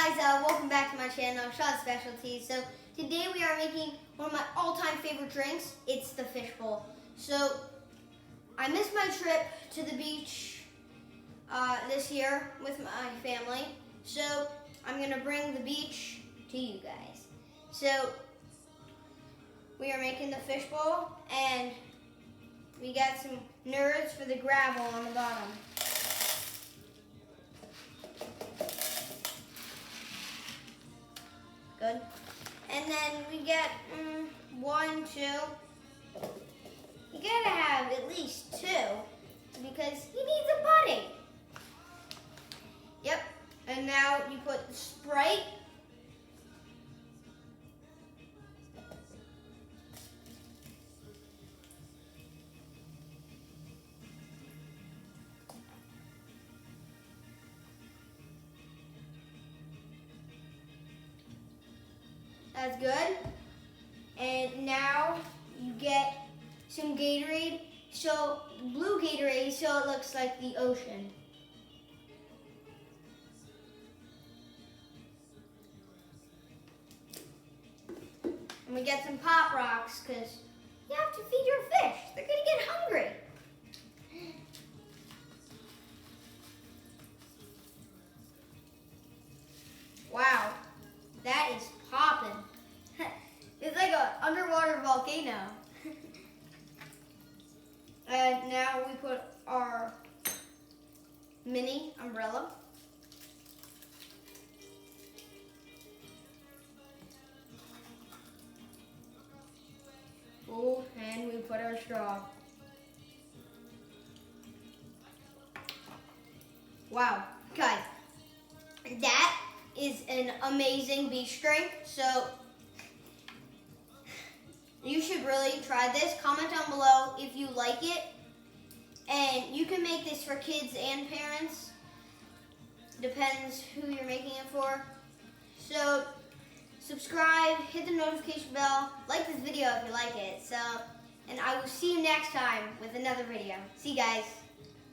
guys, welcome back to my channel, Sean's Specialties. So today we are making one of my all-time favorite drinks. It's the fishbowl. So I missed my trip to the beach this year with my family. So I'm gonna bring the beach to you guys. So we are making the fishbowl, and we got some nerds for the gravel on the bottom. Good. And then we get 1, 2. You gotta have at least 2 because he needs a buddy. Yep. And now you put the Sprite. That's good. And now you get some Gatorade. So blue Gatorade, so it looks like the ocean. And we get some Pop Rocks because you have to feed your fish. They're gonna get hungry. Wow, that is popping. It's like an underwater volcano. And now we put our mini umbrella. Oh, and we put our straw. Wow, guys, that is an amazing beach drink. So you should really try this. Comment down below if you like it. And you can make this for kids and parents. Depends who you're making it for. So subscribe, hit the notification bell, like this video if you like it. And I will see you next time with another video. See you guys.